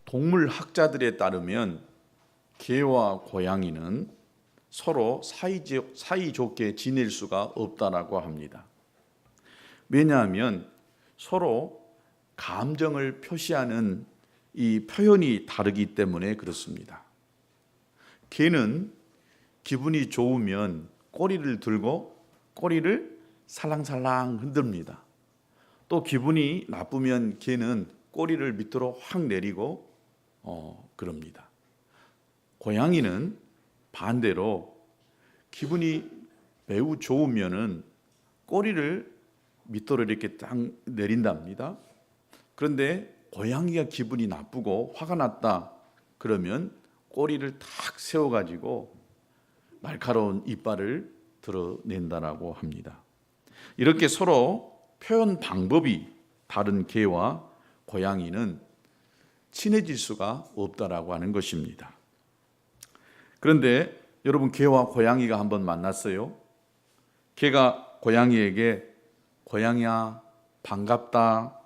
동물 학자들에 따르면 개와 고양이는 서로 사이좋게 지낼 수가 없다라고 합니다. 왜냐하면 서로 감정을 표시하는 이 표현이 다르기 때문에 그렇습니다. 개는 기분이 좋으면 꼬리를 들고 꼬리를 살랑살랑 흔듭니다. 또 기분이 나쁘면 개는 꼬리를 밑으로 확 내리고 그럽니다. 고양이는 반대로 기분이 매우 좋으면은 꼬리를 밑으로 이렇게 딱 내린답니다. 그런데 고양이가 기분이 나쁘고 화가 났다 그러면 꼬리를 탁 세워가지고 날카로운 이빨을 드러낸다라고 합니다. 이렇게 서로 표현 방법이 다른 개와 고양이는 친해질 수가 없다라고 하는 것입니다. 그런데 여러분, 개와 고양이가 한번 만났어요. 개가 고양이에게 고양이야 반갑다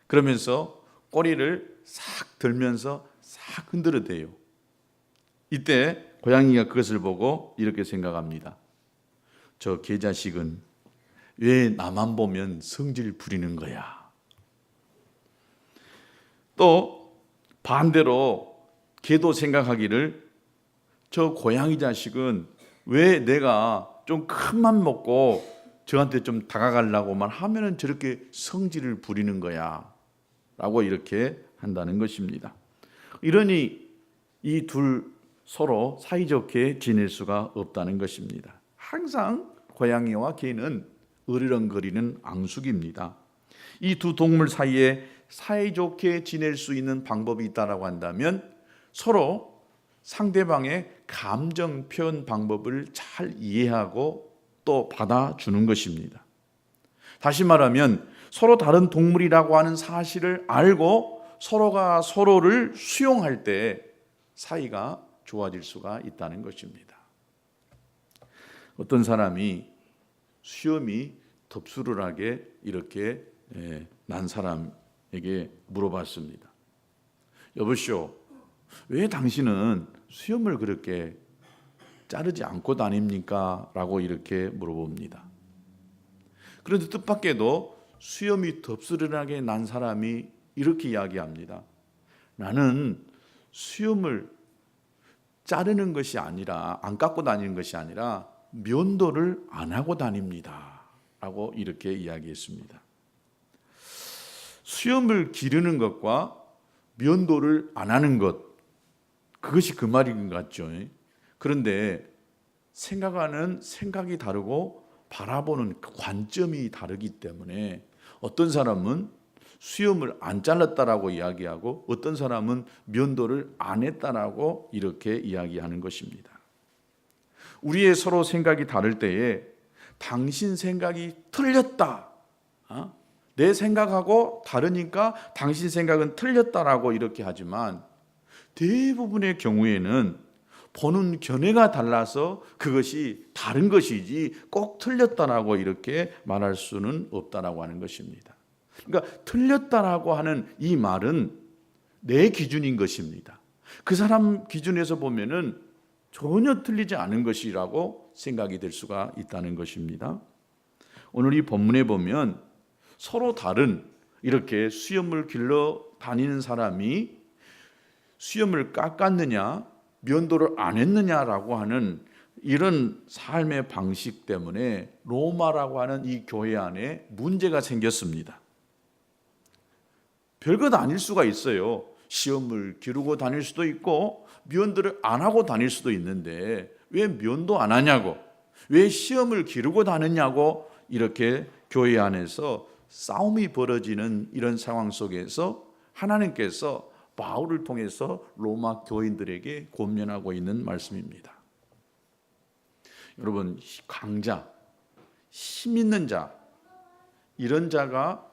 그러면서 꼬리를 싹 들면서 싹 흔들어대요. 이때 고양이가 그것을 보고 이렇게 생각합니다. 저 개자식은 왜 나만 보면 성질 부리는 거야. 또 반대로 개도 생각하기를 저 고양이 자식은 왜 내가 좀 큰 맘 먹고 저한테 좀 다가가려고만 하면은 저렇게 성질을 부리는 거야 라고 이렇게 한다는 것입니다. 이러니 이 둘 서로 사이좋게 지낼 수가 없다는 것입니다. 항상 고양이와 개는 으르렁거리는 앙숙입니다. 이 두 동물 사이에 사이좋게 지낼 수 있는 방법이 있다라고 한다면 서로 상대방의 감정 표현 방법을 잘 이해하고 또 받아주는 것입니다. 다시 말하면 서로 다른 동물이라고 하는 사실을 알고 서로가 서로를 수용할 때 사이가 좋아질 수가 있다는 것입니다. 어떤 사람이 수염이 덥수룩하게 이렇게 난 사람에게 물어봤습니다. 여보시오, 왜 당신은 수염을 그렇게 자르지 않고 다닙니까? 라고 이렇게 물어봅니다. 그런데 뜻밖에도 수염이 덥수룩하게 난 사람이 이렇게 이야기합니다. 나는 수염을 자르는 것이 아니라, 안 깎고 다니는 것이 아니라 면도를 안 하고 다닙니다 라고 이렇게 이야기했습니다. 수염을 기르는 것과 면도를 안 하는 것, 그것이 그 말인 것 같죠. 그런데 생각하는 생각이 다르고 바라보는 관점이 다르기 때문에 어떤 사람은 수염을 안 잘랐다라고 이야기하고 어떤 사람은 면도를 안 했다라고 이렇게 이야기하는 것입니다. 우리의 서로 생각이 다를 때에 당신 생각이 틀렸다, 내 생각하고 다르니까 당신 생각은 틀렸다라고 이렇게 하지만 대부분의 경우에는 보는 견해가 달라서 그것이 다른 것이지 꼭 틀렸다라고 이렇게 말할 수는 없다라고 하는 것입니다. 그러니까 틀렸다라고 하는 이 말은 내 기준인 것입니다. 그 사람 기준에서 보면은 전혀 틀리지 않은 것이라고 생각이 될 수가 있다는 것입니다. 오늘 이 본문에 보면 서로 다른 이렇게 수염을 길러 다니는 사람이 수염을 깎았느냐 면도를 안 했느냐라고 하는 이런 삶의 방식 때문에 로마라고 하는 이 교회 안에 문제가 생겼습니다. 별것 아닐 수가 있어요. 시험을 기르고 다닐 수도 있고 면도를 안 하고 다닐 수도 있는데 왜 면도 안 하냐고, 왜 시험을 기르고 다니냐고 이렇게 교회 안에서 싸움이 벌어지는 이런 상황 속에서 하나님께서 바울을 통해서 로마 교인들에게 권면하고 있는 말씀입니다. 여러분, 강자, 힘 있는 자, 이런 자가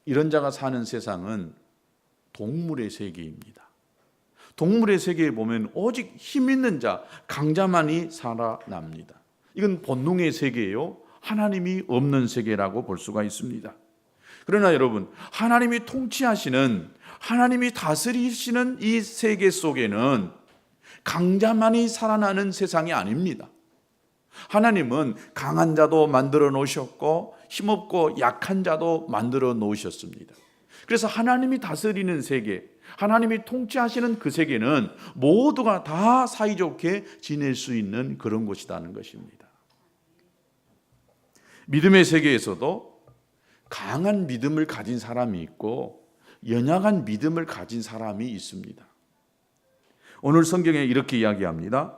이런 자가 사는 세상은 동물의 세계입니다. 동물의 세계에 보면 오직 힘 있는 자, 강자만이 살아납니다. 이건 본능의 세계예요. 하나님이 없는 세계라고 볼 수가 있습니다. 그러나 여러분, 하나님이 통치하시는, 하나님이 다스리시는 이 세계 속에는 강자만이 살아나는 세상이 아닙니다. 하나님은 강한 자도 만들어 놓으셨고 힘없고 약한 자도 만들어 놓으셨습니다. 그래서 하나님이 다스리는 세계, 하나님이 통치하시는 그 세계는 모두가 다 사이좋게 지낼 수 있는 그런 곳이라는 것입니다. 믿음의 세계에서도 강한 믿음을 가진 사람이 있고 연약한 믿음을 가진 사람이 있습니다. 오늘 성경에 이렇게 이야기합니다.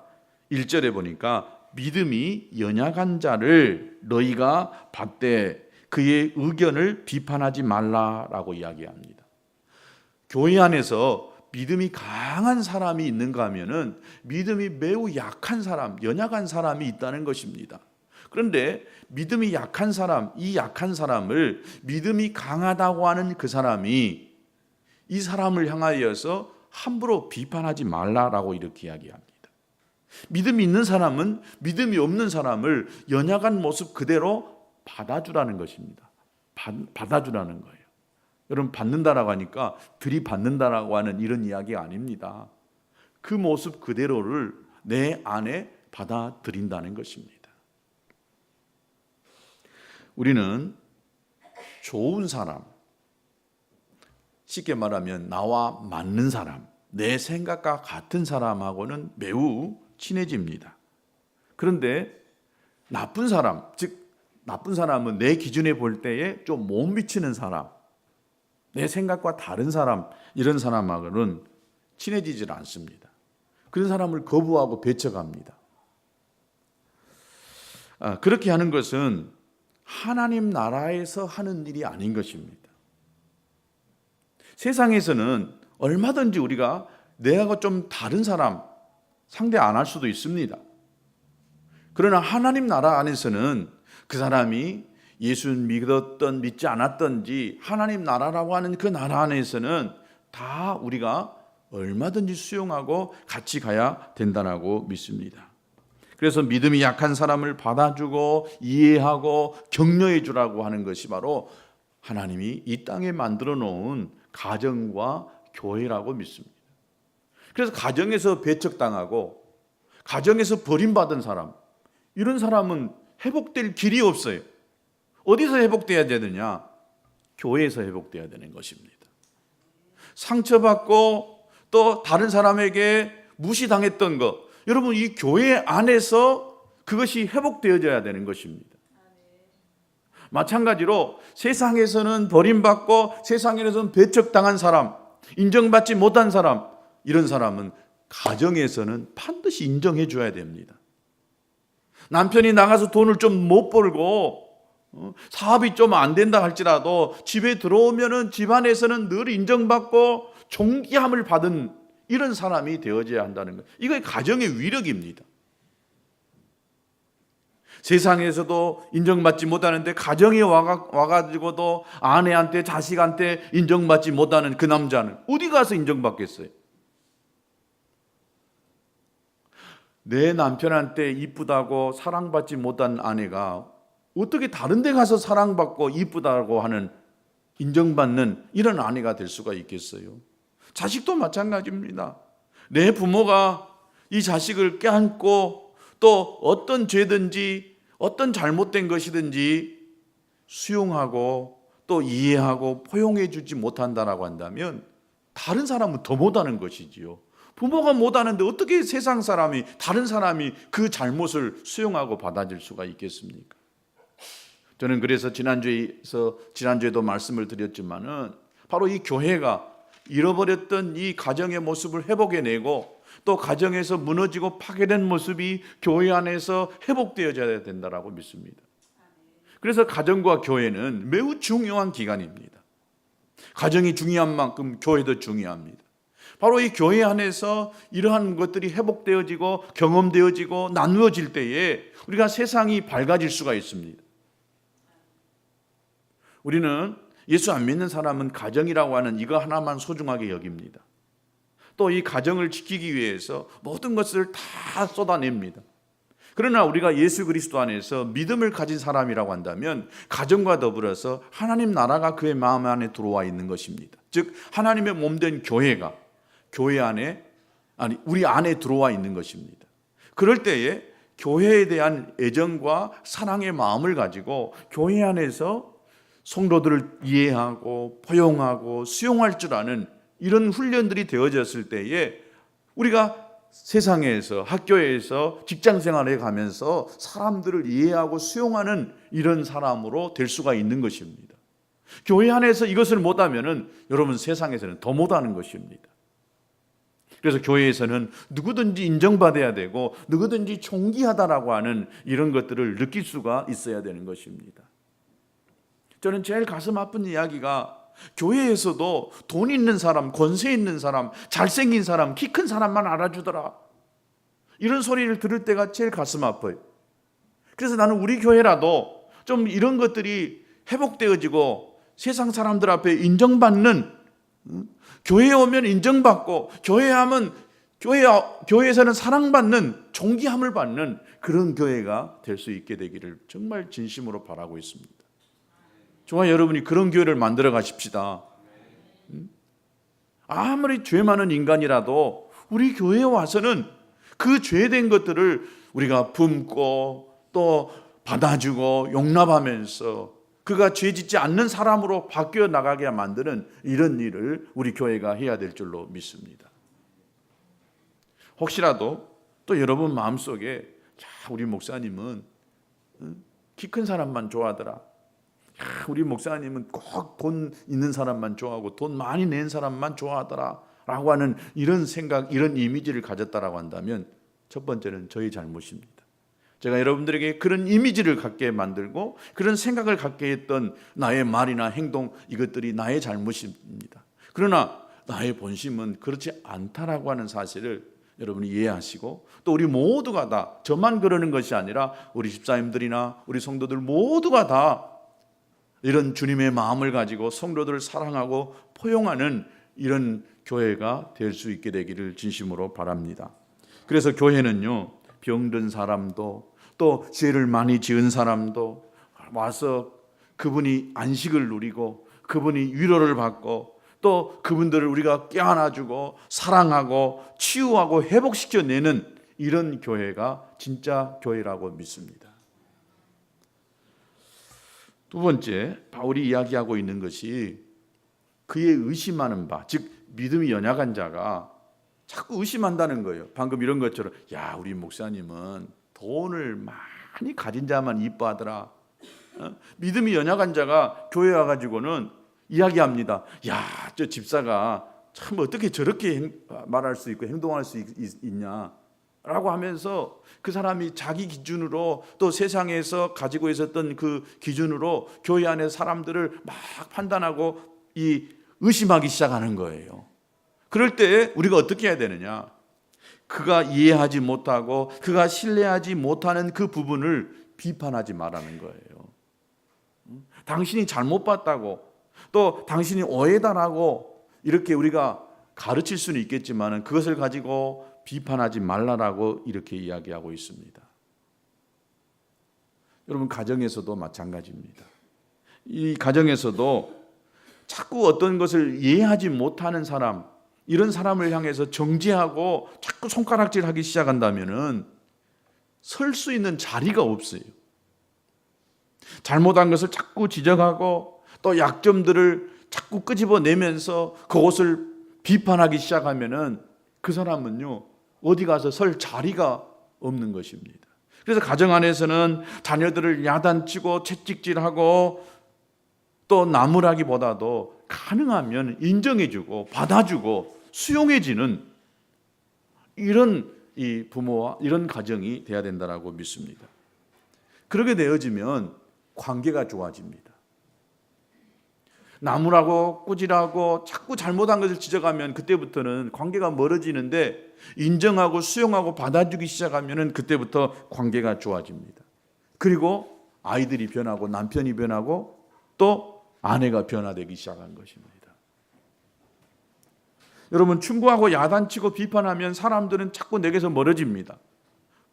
1절에 보니까 믿음이 연약한 자를 너희가 받되 그의 의견을 비판하지 말라라고 이야기합니다. 교회 안에서 믿음이 강한 사람이 있는가 하면은 믿음이 매우 약한 사람, 연약한 사람이 있다는 것입니다. 그런데 믿음이 약한 사람, 이 약한 사람을 믿음이 강하다고 하는 그 사람이 이 사람을 향하여서 함부로 비판하지 말라라고 이렇게 이야기합니다. 믿음이 있는 사람은 믿음이 없는 사람을 연약한 모습 그대로 받아주라는 것입니다. 받아주라는 거예요. 여러분, 받는다라고 하니까 들이받는다라고 하는 이런 이야기가 아닙니다. 그 모습 그대로를 내 안에 받아들인다는 것입니다. 우리는 좋은 사람, 쉽게 말하면 나와 맞는 사람, 내 생각과 같은 사람하고는 매우 친해집니다. 그런데 나쁜 사람, 즉 나쁜 사람은 내 기준에 볼 때에 좀 못 미치는 사람, 내 생각과 다른 사람, 이런 사람하고는 친해지질 않습니다. 그런 사람을 거부하고 배척합니다. 그렇게 하는 것은 하나님 나라에서 하는 일이 아닌 것입니다. 세상에서는 얼마든지 우리가 내가 좀 다른 사람 상대 안 할 수도 있습니다. 그러나 하나님 나라 안에서는 그 사람이 예수 믿었던 믿지 않았던지 하나님 나라라고 하는 그 나라 안에서는 다 우리가 얼마든지 수용하고 같이 가야 된다고 믿습니다. 그래서 믿음이 약한 사람을 받아주고 이해하고 격려해 주라고 하는 것이 바로 하나님이 이 땅에 만들어 놓은 가정과 교회라고 믿습니다. 그래서 가정에서 배척당하고 가정에서 버림받은 사람, 이런 사람은 회복될 길이 없어요. 어디서 회복돼야 되느냐? 교회에서 회복돼야 되는 것입니다. 상처받고 또 다른 사람에게 무시당했던 것, 여러분 이 교회 안에서 그것이 회복되어져야 되는 것입니다. 마찬가지로 세상에서는 버림받고 세상에서는 배척당한 사람, 인정받지 못한 사람, 이런 사람은 가정에서는 반드시 인정해 줘야 됩니다. 남편이 나가서 돈을 좀 못 벌고 사업이 좀 안 된다 할지라도 집에 들어오면은 집안에서는 늘 인정받고 존귀함을 받은 이런 사람이 되어져야 한다는 것. 이거 가정의 위력입니다. 세상에서도 인정받지 못하는데 가정에 와가지고도 아내한테 자식한테 인정받지 못하는 그 남자는 어디 가서 인정받겠어요? 내 남편한테 이쁘다고 사랑받지 못한 아내가 어떻게 다른 데 가서 사랑받고 이쁘다고 하는 인정받는 이런 아내가 될 수가 있겠어요? 자식도 마찬가지입니다. 내 부모가 이 자식을 껴안고 또 어떤 죄든지 어떤 잘못된 것이든지 수용하고 또 이해하고 포용해 주지 못한다라고 한다면 다른 사람은 더 못하는 것이지요. 부모가 못하는데 어떻게 세상 사람이, 다른 사람이 그 잘못을 수용하고 받아줄 수가 있겠습니까? 저는 그래서 지난주에도 말씀을 드렸지만은 바로 이 교회가 잃어버렸던 이 가정의 모습을 회복해내고 또 가정에서 무너지고 파괴된 모습이 교회 안에서 회복되어져야 된다고 믿습니다. 그래서 가정과 교회는 매우 중요한 기관입니다. 가정이 중요한 만큼 교회도 중요합니다. 바로 이 교회 안에서 이러한 것들이 회복되어지고 경험되어지고 나누어질 때에 우리가 세상이 밝아질 수가 있습니다. 우리는 예수 안 믿는 사람은 가정이라고 하는 이거 하나만 소중하게 여깁니다. 또 이 가정을 지키기 위해서 모든 것을 다 쏟아냅니다. 그러나 우리가 예수 그리스도 안에서 믿음을 가진 사람이라고 한다면 가정과 더불어서 하나님 나라가 그의 마음 안에 들어와 있는 것입니다. 즉 하나님의 몸된 교회가 교회 안에 우리 안에 들어와 있는 것입니다. 그럴 때에 교회에 대한 애정과 사랑의 마음을 가지고 교회 안에서 성도들을 이해하고 포용하고 수용할 줄 아는 이런 훈련들이 되어졌을 때에 우리가 세상에서 학교에서 직장 생활에 가면서 사람들을 이해하고 수용하는 이런 사람으로 될 수가 있는 것입니다. 교회 안에서 이것을 못하면은 여러분 세상에서는 더 못하는 것입니다. 그래서 교회에서는 누구든지 인정받아야 되고 누구든지 존귀하다라고 하는 이런 것들을 느낄 수가 있어야 되는 것입니다. 저는 제일 가슴 아픈 이야기가 교회에서도 돈 있는 사람, 권세 있는 사람, 잘생긴 사람, 키 큰 사람만 알아주더라. 이런 소리를 들을 때가 제일 가슴 아파요. 그래서 나는 우리 교회라도 좀 이런 것들이 회복되어지고 세상 사람들 앞에 인정받는, 교회에 오면 인정받고 교회에서는 사랑받는, 존귀함을 받는 그런 교회가 될 수 있게 되기를 정말 진심으로 바라고 있습니다. 저와 여러분이 그런 교회를 만들어 가십시다. 아무리 죄 많은 인간이라도 우리 교회에 와서는 그 죄된 것들을 우리가 품고 또 받아주고 용납하면서 그가 죄 짓지 않는 사람으로 바뀌어 나가게 만드는 이런 일을 우리 교회가 해야 될 줄로 믿습니다. 혹시라도 또 여러분 마음속에 우리 목사님은 키 큰 사람만 좋아하더라, 우리 목사님은 꼭 돈 있는 사람만 좋아하고 돈 많이 낸 사람만 좋아하더라 라고 하는 이런 생각, 이런 이미지를 가졌다라고 한다면 첫 번째는 저희 잘못입니다. 제가 여러분들에게 그런 이미지를 갖게 만들고 그런 생각을 갖게 했던 나의 말이나 행동, 이것들이 나의 잘못입니다. 그러나 나의 본심은 그렇지 않다라고 하는 사실을 여러분이 이해하시고, 또 우리 모두가 다, 저만 그러는 것이 아니라 우리 집사님들이나 우리 성도들 모두가 다 이런 주님의 마음을 가지고 성도들을 사랑하고 포용하는 이런 교회가 될 수 있게 되기를 진심으로 바랍니다. 그래서 교회는요, 병든 사람도 또 죄를 많이 지은 사람도 와서 그분이 안식을 누리고 그분이 위로를 받고 또 그분들을 우리가 껴안아주고 사랑하고 치유하고 회복시켜내는 이런 교회가 진짜 교회라고 믿습니다. 두 번째, 바울이 이야기하고 있는 것이 그의 의심하는 바, 즉 믿음이 연약한 자가 자꾸 의심한다는 거예요. 방금 이런 것처럼, 야, 우리 목사님은 돈을 많이 가진 자만 이뻐하더라. 믿음이 연약한 자가 교회 와가지고는 이야기합니다. 야, 저 집사가 참 어떻게 저렇게 말할 수 있고 행동할 수 있냐 라고 하면서 그 사람이 자기 기준으로 또 세상에서 가지고 있었던 그 기준으로 교회 안에 사람들을 막 판단하고 의심하기 시작하는 거예요. 그럴 때 우리가 어떻게 해야 되느냐? 그가 이해하지 못하고 그가 신뢰하지 못하는 그 부분을 비판하지 말라는 거예요. 당신이 잘못 봤다고, 또 당신이 오해다라고 이렇게 우리가 가르칠 수는 있겠지만 그것을 가지고 비판하지 말라라고 이렇게 이야기하고 있습니다. 여러분, 가정에서도 마찬가지입니다. 이 가정에서도 자꾸 어떤 것을 이해하지 못하는 사람, 이런 사람을 향해서 정죄하고 자꾸 손가락질하기 시작한다면은 설 수 있는 자리가 없어요. 잘못한 것을 자꾸 지적하고 또 약점들을 자꾸 끄집어내면서 그것을 비판하기 시작하면은 그 사람은요, 어디 가서 설 자리가 없는 것입니다. 그래서 가정 안에서는 자녀들을 야단치고 채찍질하고 또 나무라기보다도 가능하면 인정해주고 받아주고 수용해지는 이런 이 부모와 이런 가정이 돼야 된다고 믿습니다. 그렇게 되어지면 관계가 좋아집니다. 나무라고 꾸지라고 자꾸 잘못한 것을 지적하면 그때부터는 관계가 멀어지는데, 인정하고 수용하고 받아주기 시작하면 그때부터 관계가 좋아집니다. 그리고 아이들이 변하고 남편이 변하고 또 아내가 변화되기 시작한 것입니다. 여러분, 충고하고 야단치고 비판하면 사람들은 자꾸 내게서 멀어집니다.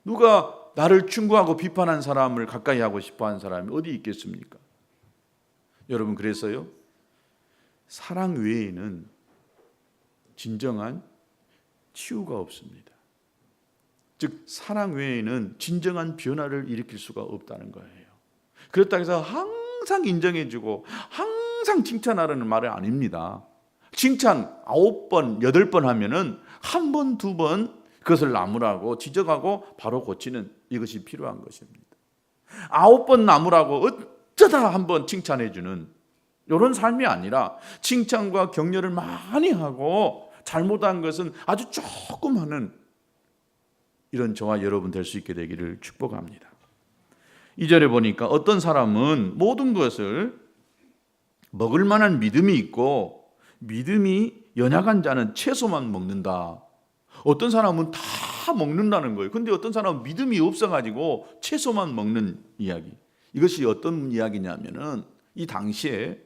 누가 나를 충고하고 비판한 사람을 가까이 하고 싶어하는 사람이 어디 있겠습니까? 여러분, 그래서요, 사랑 외에는 진정한 치유가 없습니다. 즉 사랑 외에는 진정한 변화를 일으킬 수가 없다는 거예요. 그렇다고 해서 항상 인정해주고 항상 칭찬하라는 말은 아닙니다. 칭찬 9번, 8번 하면은 한 번, 2번 그것을 나무라고 지적하고 바로 고치는 이것이 필요한 것입니다. 9번 나무라고 어쩌다 한번 칭찬해주는 이런 삶이 아니라 칭찬과 격려를 많이 하고 잘못한 것은 아주 조금 하는 이런 저와 여러분 될 수 있게 되기를 축복합니다. 2절에 보니까 어떤 사람은 모든 것을 먹을 만한 믿음이 있고 믿음이 연약한 자는 채소만 먹는다. 어떤 사람은 다 먹는다는 거예요. 근데 어떤 사람은 믿음이 없어가지고 채소만 먹는 이야기. 이것이 어떤 이야기냐면은 이 당시에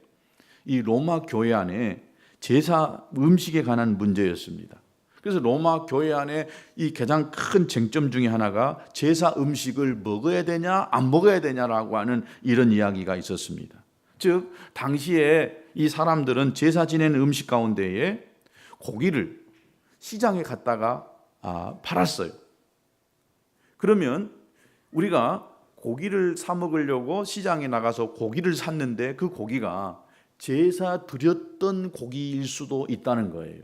이 로마 교회 안에 제사 음식에 관한 문제였습니다. 그래서 로마 교회 안에 이 가장 큰 쟁점 중에 하나가 제사 음식을 먹어야 되냐 안 먹어야 되냐라고 하는 이런 이야기가 있었습니다. 즉 당시에 이 사람들은 제사 지내는 음식 가운데에 고기를 시장에 갔다가 팔았어요. 그러면 우리가 고기를 사 먹으려고 시장에 나가서 고기를 샀는데 그 고기가 제사 드렸던 고기일 수도 있다는 거예요.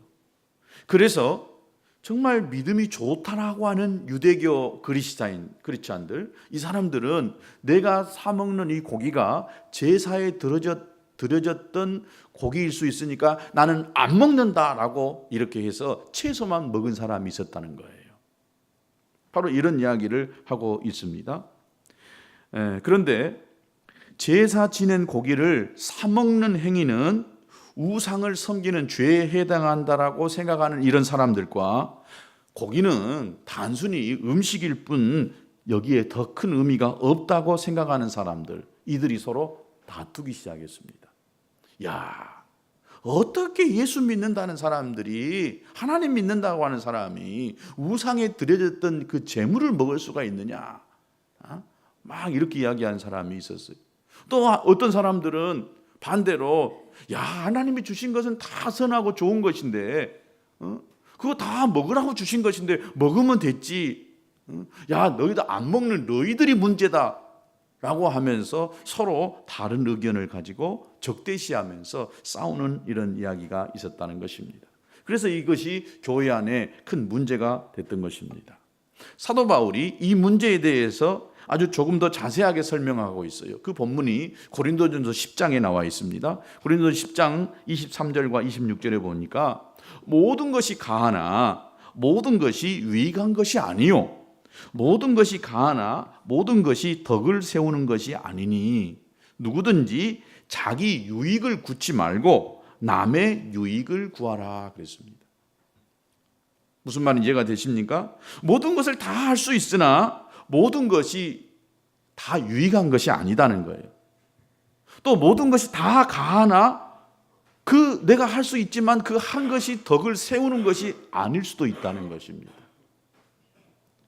그래서 정말 믿음이 좋다라고 하는 유대교 크리스찬들, 이 사람들은 내가 사 먹는 이 고기가 제사에 드려졌던 고기일 수 있으니까 나는 안 먹는다라고 이렇게 해서 채소만 먹은 사람이 있었다는 거예요. 바로 이런 이야기를 하고 있습니다. 그런데 제사 지낸 고기를 사 먹는 행위는 우상을 섬기는 죄에 해당한다라고 생각하는 이런 사람들과 고기는 단순히 음식일 뿐 여기에 더 큰 의미가 없다고 생각하는 사람들, 이들이 서로 다투기 시작했습니다. 야, 어떻게 예수 믿는다는 사람들이, 하나님 믿는다고 하는 사람이 우상에 드려졌던 그 제물을 먹을 수가 있느냐? 막 이렇게 이야기하는 사람이 있었어요. 또 어떤 사람들은 반대로 야, 하나님이 주신 것은 다 선하고 좋은 것인데 그거 다 먹으라고 주신 것인데 먹으면 됐지. 야, 너희들 안 먹는 너희들이 문제다 라고 하면서 서로 다른 의견을 가지고 적대시하면서 싸우는 이런 이야기가 있었다는 것입니다. 그래서 이것이 교회 안에 큰 문제가 됐던 것입니다. 사도 바울이 이 문제에 대해서 아주 조금 더 자세하게 설명하고 있어요. 그 본문이 고린도전서 10장에 나와 있습니다. 고린도전서 10장 23절과 26절에 보니까 모든 것이 가하나 모든 것이 유익한 것이 아니요 모든 것이 가하나 모든 것이 덕을 세우는 것이 아니니 누구든지 자기 유익을 구치 말고 남의 유익을 구하라 그랬습니다. 무슨 말인지 이해가 되십니까? 모든 것을 다 할 수 있으나 모든 것이 다 유익한 것이 아니다는 거예요. 또 모든 것이 다 가하나 그 내가 할 수 있지만 그 한 것이 덕을 세우는 것이 아닐 수도 있다는 것입니다.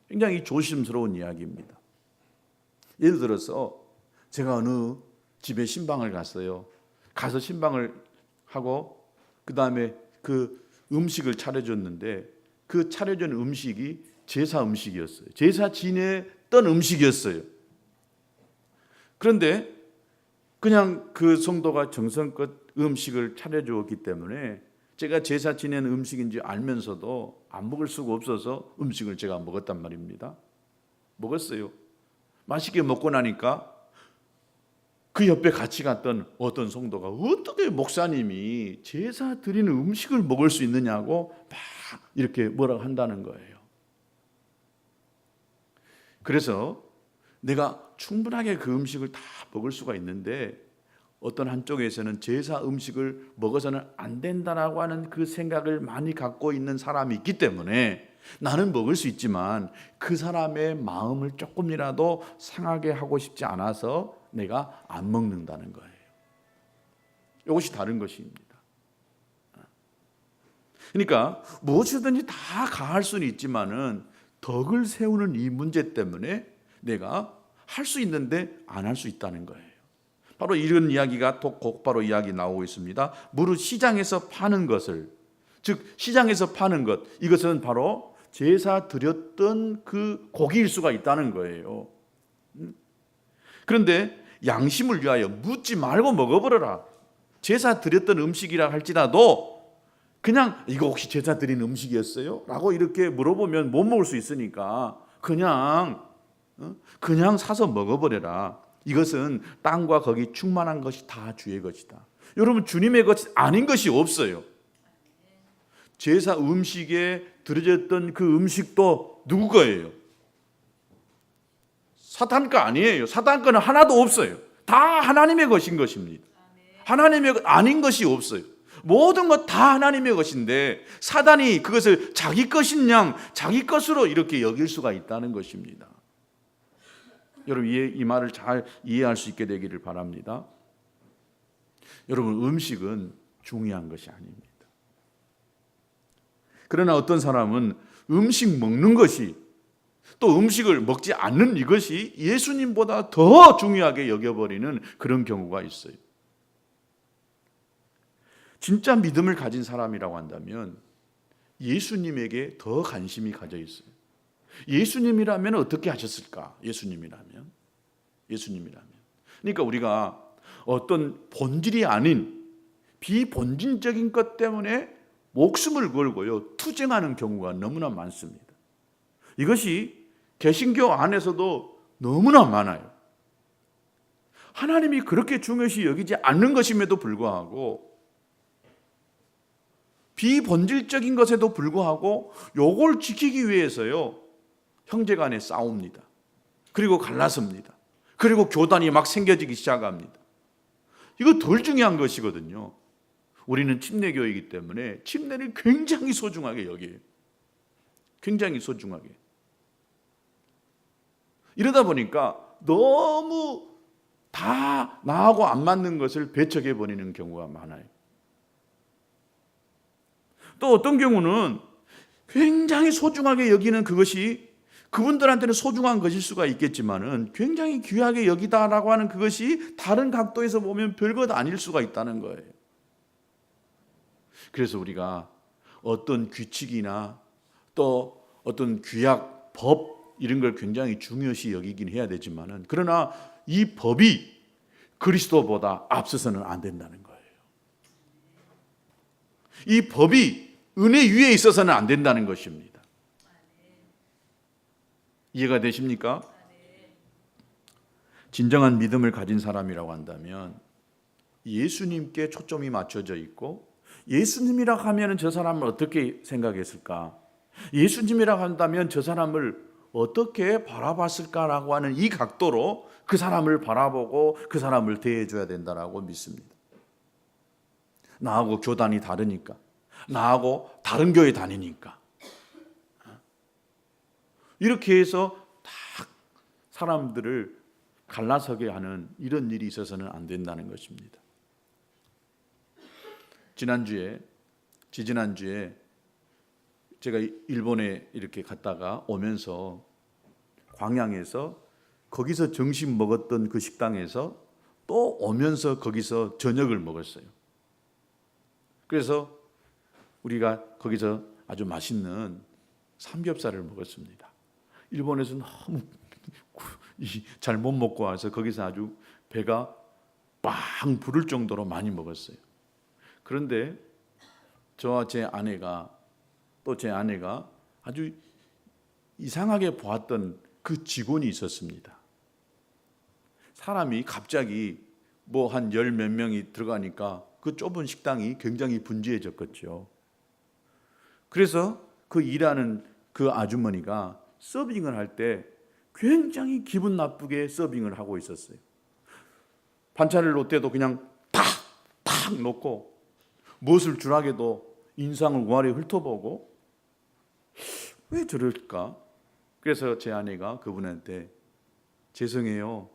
굉장히 조심스러운 이야기입니다. 예를 들어서 제가 어느 집에 신방을 갔어요. 가서 신방을 하고 그 다음에 그 음식을 차려줬는데 그 차려준 음식이 제사 음식이었어요. 제사 지냈던 음식이었어요. 그런데 그냥 그 성도가 정성껏 음식을 차려주었기 때문에 제가 제사 지낸 음식인지 알면서도 안 먹을 수가 없어서 음식을 제가 먹었단 말입니다. 먹었어요. 맛있게 먹고 나니까 그 옆에 같이 갔던 어떤 성도가 어떻게 목사님이 제사 드리는 음식을 먹을 수 있느냐고 막 이렇게 뭐라고 한다는 거예요. 그래서 내가 충분하게 그 음식을 다 먹을 수가 있는데 어떤 한쪽에서는 제사 음식을 먹어서는 안 된다라고 하는 그 생각을 많이 갖고 있는 사람이 있기 때문에 나는 먹을 수 있지만 그 사람의 마음을 조금이라도 상하게 하고 싶지 않아서 내가 안 먹는다는 거예요. 이것이 다른 것입니다. 그러니까 무엇이든지 다 가할 수는 있지만은 덕을 세우는 이 문제 때문에 내가 할 수 있는데 안 할 수 있다는 거예요. 바로 이런 이야기가 또 곧바로 이야기 나오고 있습니다. 무릇 시장에서 파는 것을, 즉 시장에서 파는 것, 이것은 바로 제사 드렸던 그 고기일 수가 있다는 거예요. 그런데 양심을 위하여 묻지 말고 먹어버려라. 제사 드렸던 음식이라 할지라도 그냥 이거 혹시 제사 드린 음식이었어요? 라고 이렇게 물어보면 못 먹을 수 있으니까 그냥 사서 먹어버려라. 이것은 땅과 거기 충만한 것이 다 주의 것이다. 여러분, 주님의 것이 아닌 것이 없어요. 제사 음식에 들어졌던 그 음식도 누구 거예요? 사탄 거 아니에요. 사탄 거는 하나도 없어요. 다 하나님의 것인 것입니다. 하나님의 것 아닌 것이 없어요. 모든 것 다 하나님의 것인데 사단이 그것을 자기 것인 양 자기 것으로 이렇게 여길 수가 있다는 것입니다. 여러분, 이 말을 잘 이해할 수 있게 되기를 바랍니다. 여러분, 음식은 중요한 것이 아닙니다. 그러나 어떤 사람은 음식 먹는 것이, 또 음식을 먹지 않는 이것이 예수님보다 더 중요하게 여겨버리는 그런 경우가 있어요. 진짜 믿음을 가진 사람이라고 한다면 예수님에게 더 관심이 가져 있어요. 예수님이라면 어떻게 하셨을까? 예수님이라면. 그러니까 우리가 어떤 본질이 아닌 비본질적인 것 때문에 목숨을 걸고요, 투쟁하는 경우가 너무나 많습니다. 이것이 개신교 안에서도 너무나 많아요. 하나님이 그렇게 중요시 여기지 않는 것임에도 불구하고, 비본질적인 것에도 불구하고 요걸 지키기 위해서요, 형제간에 싸웁니다. 그리고 갈라섭니다. 그리고 교단이 막 생겨지기 시작합니다. 이거 덜 중요한 것이거든요. 우리는 침례교이기 때문에 침례를 굉장히 소중하게 여겨요. 굉장히 소중하게. 이러다 보니까 너무 다 나하고 안 맞는 것을 배척해 버리는 경우가 많아요. 또 어떤 경우는 굉장히 소중하게 여기는 그것이 그분들한테는 소중한 것일 수가 있겠지만은 굉장히 귀하게 여기다라고 하는 그것이 다른 각도에서 보면 별것 아닐 수가 있다는 거예요. 그래서 우리가 어떤 규칙이나 또 어떤 규약, 법 이런 걸 굉장히 중요시 여기긴 해야 되지만은, 그러나 이 법이 그리스도보다 앞서서는 안 된다는 거예요. 이 법이 은혜 위에 있어서는 안 된다는 것입니다. 이해가 되십니까? 진정한 믿음을 가진 사람이라고 한다면 예수님께 초점이 맞춰져 있고, 예수님이라고 하면 저 사람을 어떻게 생각했을까? 예수님이라고 한다면 저 사람을 어떻게 바라봤을까라고 하는 이 각도로 그 사람을 바라보고 그 사람을 대해줘야 된다라고 믿습니다. 나하고 교단이 다르니까, 나하고 다른 교회 다니니까, 이렇게 해서 다 사람들을 갈라서게 하는 이런 일이 있어서는 안 된다는 것입니다. 지지난주에 제가 일본에 이렇게 갔다가 오면서 광양에서 거기서 점심 먹었던 그 식당에서 또 오면서 거기서 저녁을 먹었어요. 그래서 우리가 거기서 아주 맛있는 삼겹살을 먹었습니다. 일본에서 너무 잘 못 먹고 와서 거기서 아주 배가 빵 부를 정도로 많이 먹었어요. 그런데 저와 제 아내가 아주 이상하게 보았던 그 직원이 있었습니다. 사람이 갑자기 뭐 한 열 몇 명이 들어가니까 그 좁은 식당이 굉장히 분주해졌겠죠. 그래서 그 일하는 그 아주머니가 서빙을 할 때 굉장히 기분 나쁘게 서빙을 하고 있었어요. 반찬을 놓을 때도 그냥 탁 놓고, 무엇을 주라게도 인상을 우아래 훑어보고, 왜 저럴까? 그래서 제 아내가 그분한테, 죄송해요,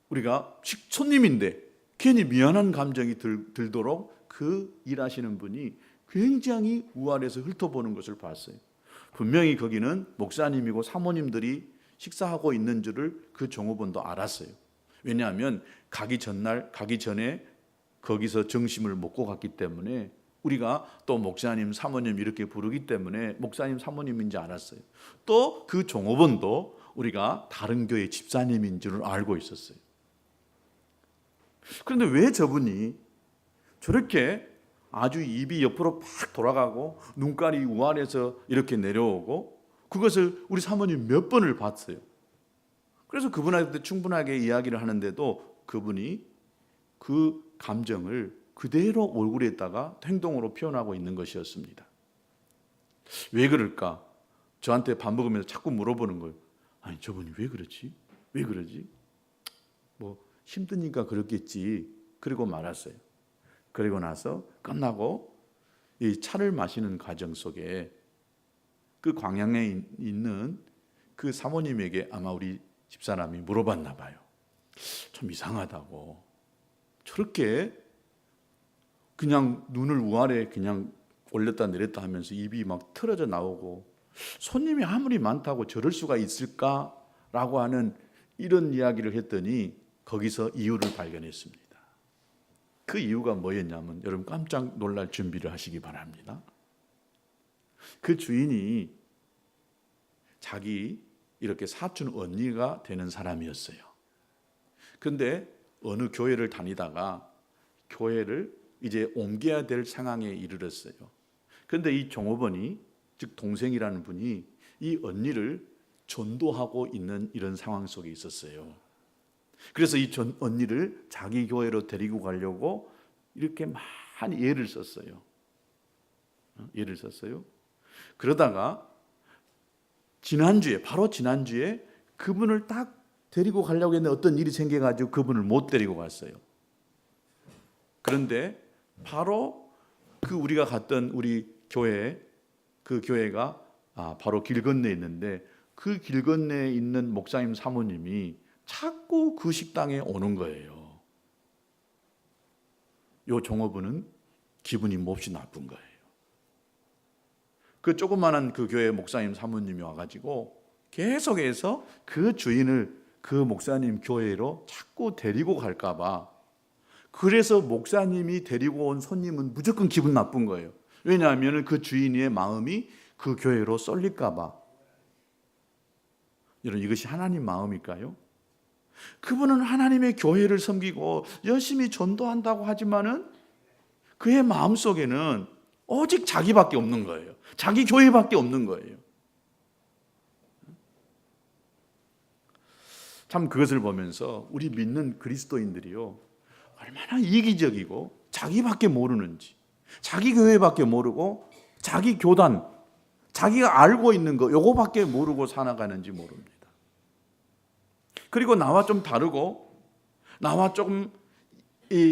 우리가 손님인데 괜히 미안한 감정이 들도록 그 일하시는 분이 굉장히 우아래서 훑어보는 것을 봤어요. 분명히 거기는 목사님이고 사모님들이 식사하고 있는 줄을 그 종업원도 알았어요. 왜냐하면 가기 전에 거기서 점심을 먹고 갔기 때문에 우리가 또 목사님, 사모님 이렇게 부르기 때문에 목사님, 사모님인지 알았어요. 또 그 종업원도 우리가 다른 교회 집사님인 줄 알고 있었어요. 그런데 왜 저분이 저렇게 아주 입이 옆으로 팍 돌아가고 눈깔이 우아해서 이렇게 내려오고 그것을 우리 사모님 몇 번을 봤어요. 그래서 그분한테 충분하게 이야기를 하는데도 그분이 그 감정을 그대로 얼굴에다가 행동으로 표현하고 있는 것이었습니다. 왜 그럴까? 저한테 밥 먹으면서 자꾸 물어보는 거예요. 아니 저분이 왜 그러지? 왜 그러지? 뭐 힘드니까 그렇겠지. 그리고 말았어요. 그리고 나서 끝나고 이 차를 마시는 과정 속에 그 광양에 있는 그 사모님에게 아마 우리 집사람이 물어봤나 봐요. 좀 이상하다고. 저렇게 그냥 눈을 우아래 그냥 올렸다 내렸다 하면서 입이 막 틀어져 나오고 손님이 아무리 많다고 저럴 수가 있을까라고 하는 이런 이야기를 했더니 거기서 이유를 발견했습니다. 그 이유가 뭐였냐면 여러분 깜짝 놀랄 준비를 하시기 바랍니다. 그 주인이 자기 이렇게 사촌 언니가 되는 사람이었어요. 그런데 어느 교회를 다니다가 교회를 이제 옮겨야 될 상황에 이르렀어요. 그런데 이 종업원이 즉 동생이라는 분이 이 언니를 전도하고 있는 이런 상황 속에 있었어요. 그래서 이 언니를 자기 교회로 데리고 가려고 이렇게 많이 애를 썼어요. 그러다가 바로 지난주에 그분을 딱 데리고 가려고 했는데 어떤 일이 생겨가지고 그분을 못 데리고 갔어요. 그런데 바로 그 우리가 갔던 우리 교회, 그 교회가 바로 길 건너에 있는데 그 길 건너에 있는 목사님 사모님이 자꾸 그 식당에 오는 거예요. 요 종업원은 기분이 몹시 나쁜 거예요. 그 조그마한 그 교회 목사님 사모님이 와가지고 계속해서 그 주인을 그 목사님 교회로 자꾸 데리고 갈까봐, 그래서 목사님이 데리고 온 손님은 무조건 기분 나쁜 거예요. 왜냐하면 그 주인의 마음이 그 교회로 쏠릴까봐. 여러분 이것이 하나님 마음일까요? 그분은 하나님의 교회를 섬기고 열심히 전도한다고 하지만은 그의 마음속에는 오직 자기밖에 없는 거예요. 자기 교회밖에 없는 거예요. 참 그것을 보면서 우리 믿는 그리스도인들이요 얼마나 이기적이고 자기밖에 모르는지, 자기 교회밖에 모르고 자기 교단, 자기가 알고 있는 거 요거밖에 모르고 살아가는지 모릅니다. 그리고 나와 좀 다르고 나와 조금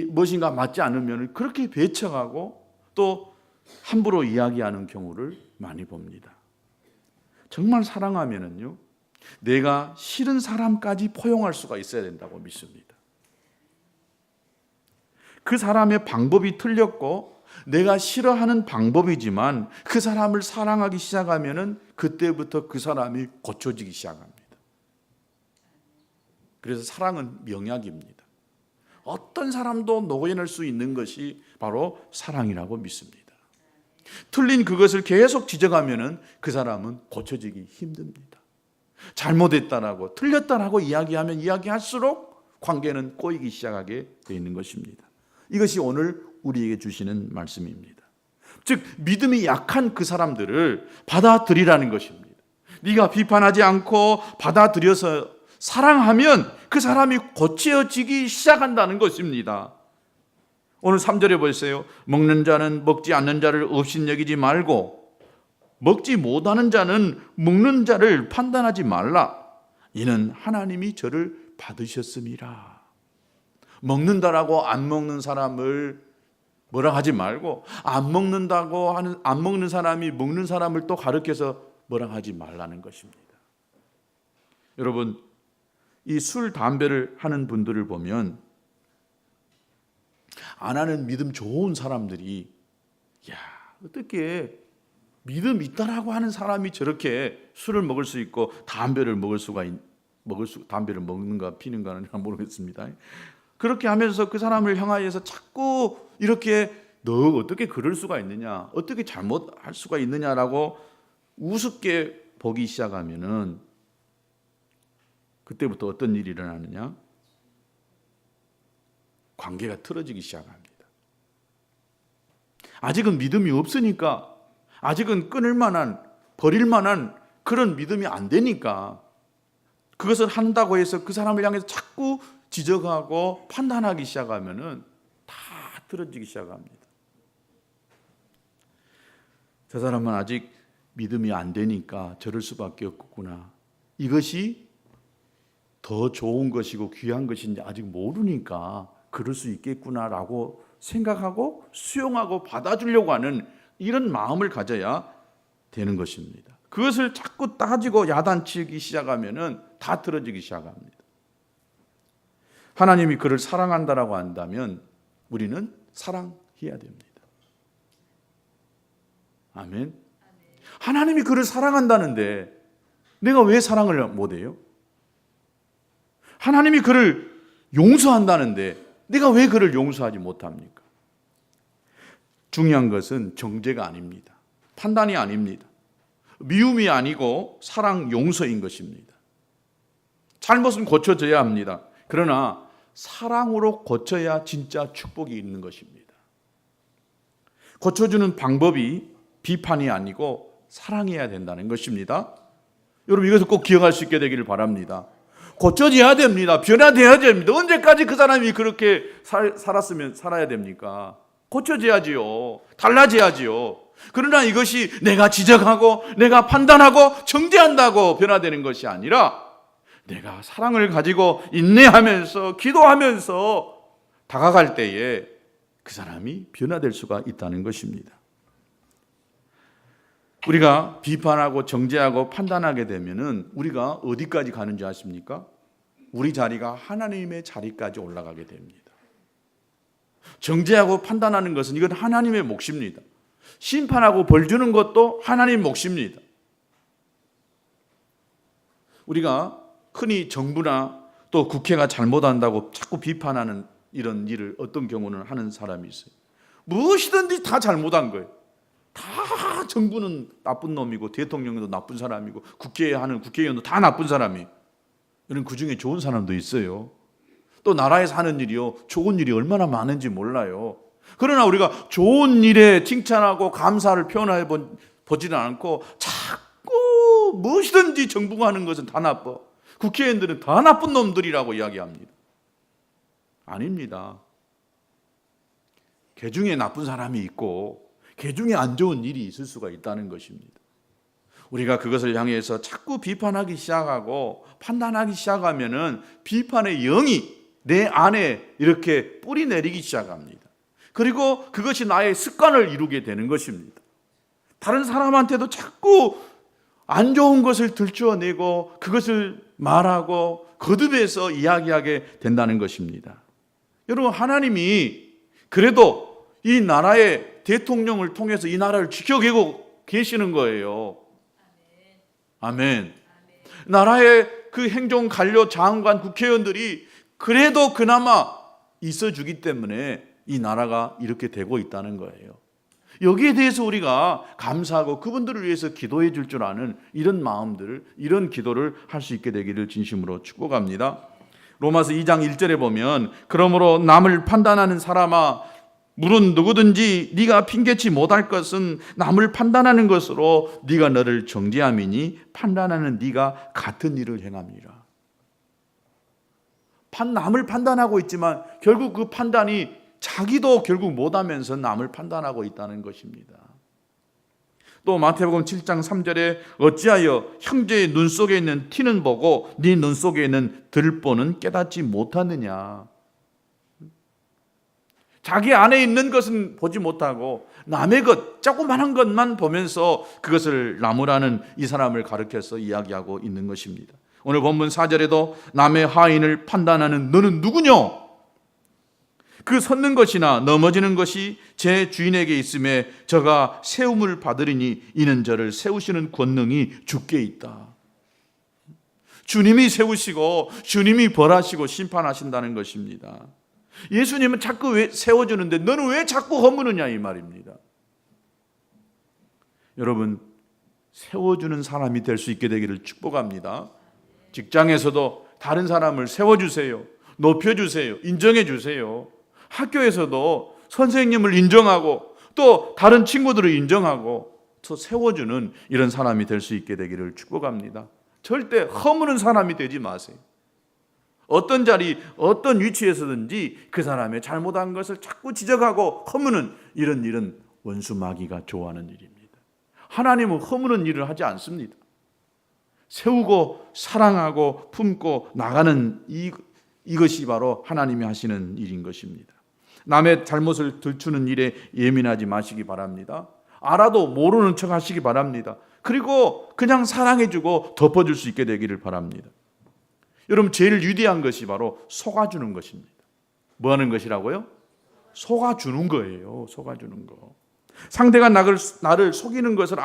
무엇인가 맞지 않으면 그렇게 배척하고 또 함부로 이야기하는 경우를 많이 봅니다. 정말 사랑하면은요 내가 싫은 사람까지 포용할 수가 있어야 된다고 믿습니다. 그 사람의 방법이 틀렸고 내가 싫어하는 방법이지만 그 사람을 사랑하기 시작하면은 그때부터 그 사람이 고쳐지기 시작합니다. 그래서 사랑은 명약입니다. 어떤 사람도 녹여낼 수 있는 것이 바로 사랑이라고 믿습니다. 틀린 그것을 계속 지적하면은 그 사람은 고쳐지기 힘듭니다. 잘못했다라고 틀렸다라고 이야기하면 이야기할수록 관계는 꼬이기 시작하게 되어 있는 것입니다. 이것이 오늘 우리에게 주시는 말씀입니다. 즉 믿음이 약한 그 사람들을 받아들이라는 것입니다. 네가 비판하지 않고 받아들여서 사랑하면 그 사람이 고쳐지기 시작한다는 것입니다. 오늘 3절에 보세요. 먹는 자는 먹지 않는 자를 업신여기지 말고 먹지 못하는 자는 먹는 자를 판단하지 말라. 이는 하나님이 저를 받으셨음이라. 먹는다라고 안 먹는 사람을 뭐라 하지 말고 안 먹는다고 하는 안 먹는 사람이 먹는 사람을 또 가르쳐서 뭐라 하지 말라는 것입니다. 여러분 이 술, 담배를 하는 분들을 보면 안 하는 믿음 좋은 사람들이 어떻게 믿음 있다라고 하는 사람이 저렇게 술을 먹을 수 있고 담배를 담배를 먹는가 피는가는 모르겠습니다. 그렇게 하면서 그 사람을 향하여서 자꾸 이렇게 너 어떻게 그럴 수가 있느냐, 어떻게 잘못할 수가 있느냐라고 우습게 보기 시작하면은 그때부터 어떤 일이 일어나느냐? 관계가 틀어지기 시작합니다. 아직은 믿음이 없으니까, 아직은 끊을 만한, 버릴 만한 그런 믿음이 안 되니까 그것을 한다고 해서 그 사람을 향해서 자꾸 지적하고 판단하기 시작하면은 다 틀어지기 시작합니다. 저 사람은 아직 믿음이 안 되니까 저럴 수밖에 없구나. 이것이 더 좋은 것이고 귀한 것인지 아직 모르니까 그럴 수 있겠구나라고 생각하고 수용하고 받아주려고 하는 이런 마음을 가져야 되는 것입니다. 그것을 자꾸 따지고 야단치기 시작하면은 다 틀어지기 시작합니다. 하나님이 그를 사랑한다라고 한다면 우리는 사랑해야 됩니다. 아멘. 하나님이 그를 사랑한다는데 내가 왜 사랑을 못해요? 하나님이 그를 용서한다는데 내가 왜 그를 용서하지 못합니까? 중요한 것은 정죄가 아닙니다. 판단이 아닙니다. 미움이 아니고 사랑 용서인 것입니다. 잘못은 고쳐져야 합니다. 그러나 사랑으로 고쳐야 진짜 축복이 있는 것입니다. 고쳐주는 방법이 비판이 아니고 사랑해야 된다는 것입니다. 여러분 이것을 꼭 기억할 수 있게 되기를 바랍니다. 고쳐져야 됩니다. 변화되어야 됩니다. 언제까지 그 사람이 그렇게 살아야 됩니까? 고쳐져야지요. 달라져야지요. 그러나 이것이 내가 지적하고 내가 판단하고 정죄한다고 변화되는 것이 아니라 내가 사랑을 가지고 인내하면서 기도하면서 다가갈 때에 그 사람이 변화될 수가 있다는 것입니다. 우리가 비판하고 정죄하고 판단하게 되면은 우리가 어디까지 가는지 아십니까? 우리 자리가 하나님의 자리까지 올라가게 됩니다. 정죄하고 판단하는 것은 이건 하나님의 몫입니다. 심판하고 벌 주는 것도 하나님 몫입니다. 우리가 흔히 정부나 또 국회가 잘못한다고 자꾸 비판하는 이런 일을 어떤 경우는 하는 사람이 있어요. 무엇이든지 다 잘못한 거예요. 다 정부는 나쁜 놈이고 대통령도 나쁜 사람이고 국회에 하는 국회의원도 다 나쁜 사람이에요. 이런 그중에 좋은 사람도 있어요. 또 나라에서 하는 일이요, 좋은 일이 얼마나 많은지 몰라요. 그러나 우리가 좋은 일에 칭찬하고 감사를 표현해 보지는 않고 자꾸 무엇이든지 정부가 하는 것은 다 나빠, 국회의원들은 다 나쁜 놈들이라고 이야기합니다. 아닙니다. 개 중에 나쁜 사람이 있고 개 중에 안 좋은 일이 있을 수가 있다는 것입니다. 우리가 그것을 향해서 자꾸 비판하기 시작하고 판단하기 시작하면은 비판의 영이 내 안에 이렇게 뿌리 내리기 시작합니다. 그리고 그것이 나의 습관을 이루게 되는 것입니다. 다른 사람한테도 자꾸 안 좋은 것을 들추어내고 그것을 말하고 거듭해서 이야기하게 된다는 것입니다. 여러분, 하나님이 그래도 이 나라의 대통령을 통해서 이 나라를 지켜가고 계시는 거예요. 아멘. 나라의 그 행정 관료 장관 국회의원들이 그래도 그나마 있어주기 때문에 이 나라가 이렇게 되고 있다는 거예요. 여기에 대해서 우리가 감사하고 그분들을 위해서 기도해 줄 줄 아는 이런 마음들을, 이런 기도를 할 수 있게 되기를 진심으로 축복합니다. 로마서 2장 1절에 보면 그러므로 남을 판단하는 사람아, 물은 누구든지 네가 핑계치 못할 것은 남을 판단하는 것으로 네가 너를 정죄함이니 판단하는 네가 같은 일을 행함이라. 남을 판단하고 있지만 결국 그 판단이 자기도 결국 못하면서 남을 판단하고 있다는 것입니다. 또 마태복음 7장 3절에 어찌하여 형제의 눈 속에 있는 티는 보고 네 눈 속에 있는 들보는 깨닫지 못하느냐. 자기 안에 있는 것은 보지 못하고 남의 것, 조그만한 것만 보면서 그것을 나무라는 이 사람을 가르쳐서 이야기하고 있는 것입니다. 오늘 본문 4절에도 남의 하인을 판단하는 너는 누구냐? 그 섰는 것이나 넘어지는 것이 제 주인에게 있음에 저가 세움을 받으리니 이는 저를 세우시는 권능이 주께 있다. 주님이 세우시고 주님이 벌하시고 심판하신다는 것입니다. 예수님은 자꾸 왜 세워주는데 너는 왜 자꾸 허무느냐 이 말입니다. 여러분, 세워주는 사람이 될 수 있게 되기를 축복합니다. 직장에서도 다른 사람을 세워주세요. 높여주세요. 인정해주세요. 학교에서도 선생님을 인정하고 또 다른 친구들을 인정하고 또 세워주는 이런 사람이 될 수 있게 되기를 축복합니다. 절대 허무는 사람이 되지 마세요. 어떤 자리, 어떤 위치에서든지 그 사람의 잘못한 것을 자꾸 지적하고 허무는 이런 일은 원수 마귀가 좋아하는 일입니다. 하나님은 허무는 일을 하지 않습니다. 세우고 사랑하고 품고 나가는 이것이 바로 하나님이 하시는 일인 것입니다. 남의 잘못을 들추는 일에 예민하지 마시기 바랍니다. 알아도 모르는 척 하시기 바랍니다. 그리고 그냥 사랑해주고 덮어줄 수 있게 되기를 바랍니다. 여러분, 제일 위대한 것이 바로 속아주는 것입니다. 뭐 하는 것이라고요? 속아주는 거예요. 속아주는 거. 상대가 나를 속이는 것을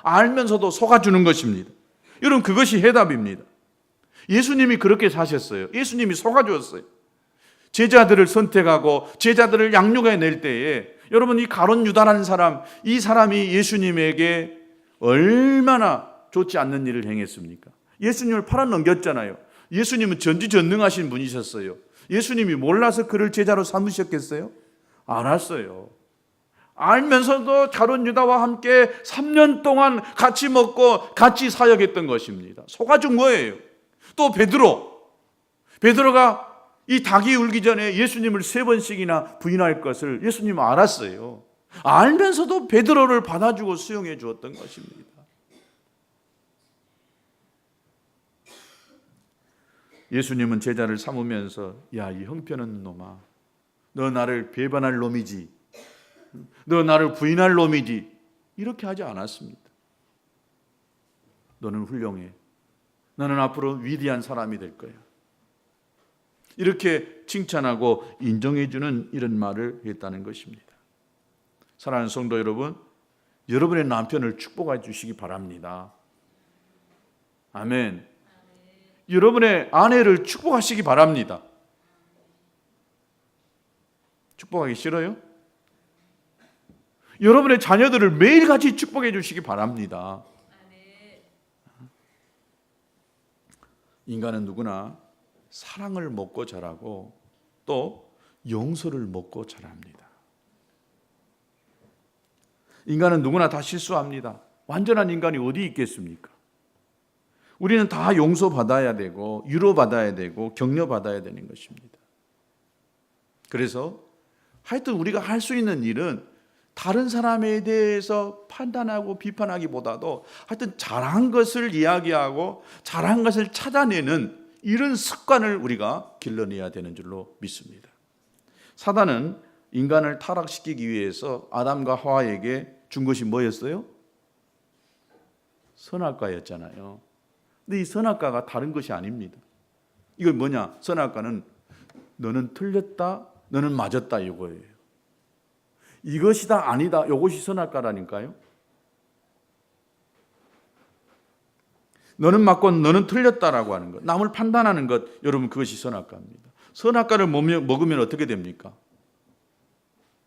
알면서도 속아주는 것입니다. 여러분, 그것이 해답입니다. 예수님이 그렇게 사셨어요. 예수님이 속아주었어요. 제자들을 선택하고 제자들을 양육해낼 때에 여러분, 이 가룟 유다라는 사람, 이 사람이 예수님에게 얼마나 좋지 않는 일을 행했습니까? 예수님을 팔아넘겼잖아요. 예수님은 전지전능하신 분이셨어요. 예수님이 몰라서 그를 제자로 삼으셨겠어요? 알았어요. 알면서도 가룟 유다와 함께 3년 동안 같이 먹고 같이 사역했던 것입니다. 속아준 거예요. 또 베드로가 이 닭이 울기 전에 예수님을 3번씩이나 부인할 것을 예수님은 알았어요. 알면서도 베드로를 받아주고 수용해 주었던 것입니다. 예수님은 제자를 삼으면서 야, 이 형편없는 놈아, 너 나를 배반할 놈이지, 너 나를 부인할 놈이지, 이렇게 하지 않았습니다. 너는 훌륭해. 너는 앞으로 위대한 사람이 될 거야. 이렇게 칭찬하고 인정해주는 이런 말을 했다는 것입니다. 사랑하는 성도 여러분, 여러분의 남편을 축복해 주시기 바랍니다. 아멘. 여러분의 아내를 축복하시기 바랍니다. 축복하기 싫어요? 여러분의 자녀들을 매일같이 축복해 주시기 바랍니다. 인간은 누구나 사랑을 먹고 자라고 또 용서를 먹고 자랍니다. 인간은 누구나 다 실수합니다. 완전한 인간이 어디 있겠습니까? 우리는 다 용서받아야 되고 위로받아야 되고 격려받아야 되는 것입니다. 그래서 하여튼 우리가 할 수 있는 일은 다른 사람에 대해서 판단하고 비판하기보다도 하여튼 잘한 것을 이야기하고 잘한 것을 찾아내는 이런 습관을 우리가 길러내야 되는 줄로 믿습니다. 사단은 인간을 타락시키기 위해서 아담과 하와에게 준 것이 뭐였어요? 선악과였잖아요. 근데 이 선악과가 다른 것이 아닙니다. 이건 뭐냐? 선악과는 너는 틀렸다, 너는 맞았다 이거예요. 이것이다 아니다 이것이 선악과라니까요. 너는 맞고 너는 틀렸다라고 하는 것, 남을 판단하는 것, 여러분 그것이 선악과입니다. 선악과를 먹으면 어떻게 됩니까?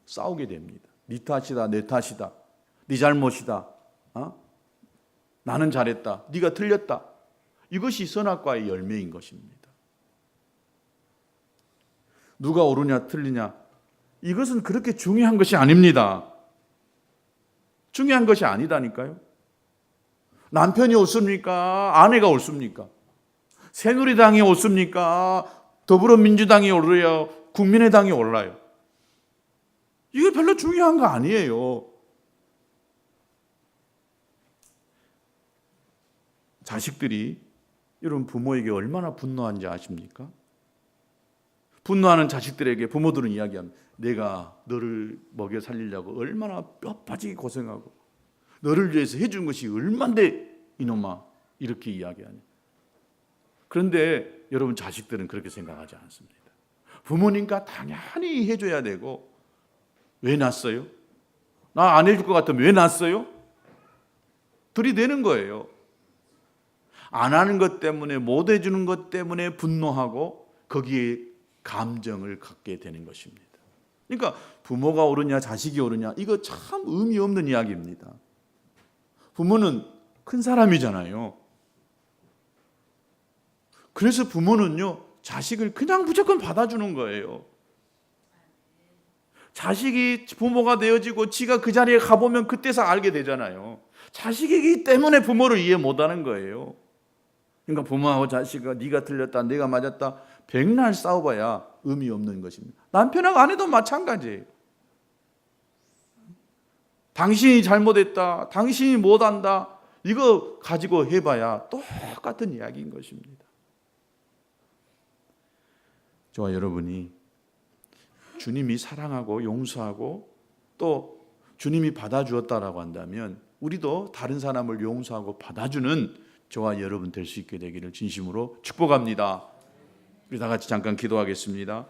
싸우게 됩니다. 네 탓이다, 내 탓이다, 네 잘못이다, 나는 잘했다, 네가 틀렸다. 이것이 선악과의 열매인 것입니다. 누가 옳으냐 틀리냐, 이것은 그렇게 중요한 것이 아닙니다. 중요한 것이 아니다니까요. 남편이 옳습니까? 아내가 옳습니까? 새누리당이 옳습니까? 더불어민주당이 옳아요? 국민의당이 옳아요? 이게 별로 중요한 거 아니에요. 자식들이 여러분 부모에게 얼마나 분노한지 아십니까? 분노하는 자식들에게 부모들은 이야기합니다. 내가 너를 먹여 살리려고 얼마나 뼈 빠지게 고생하고 너를 위해서 해준 것이 얼만데 이놈아, 이렇게 이야기하냐. 그런데 여러분 자식들은 그렇게 생각하지 않습니다. 부모니까 당연히 해줘야 되고, 왜 낳았어요? 나 안 해줄 것 같으면 왜 낳았어요? 들이대는 거예요. 안 하는 것 때문에, 못 해주는 것 때문에 분노하고 거기에 감정을 갖게 되는 것입니다. 그러니까 부모가 옳으냐 자식이 옳으냐, 이거 참 의미 없는 이야기입니다. 부모는 큰 사람이잖아요. 그래서 부모는요, 자식을 그냥 무조건 받아주는 거예요. 자식이 부모가 되어지고 지가 그 자리에 가보면 그때서 알게 되잖아요. 자식이기 때문에 부모를 이해 못하는 거예요. 그러니까 부모하고 자식과 네가 틀렸다, 내가 맞았다, 백날 싸워봐야 의미 없는 것입니다. 남편하고 아내도 마찬가지예요. 당신이 잘못했다, 당신이 못한다, 이거 가지고 해봐야 똑같은 이야기인 것입니다. 저와 여러분이 주님이 사랑하고 용서하고 또 주님이 받아주었다라고 한다면 우리도 다른 사람을 용서하고 받아주는 저와 여러분 될 수 있게 되기를 진심으로 축복합니다. 우리 다 같이 잠깐 기도하겠습니다.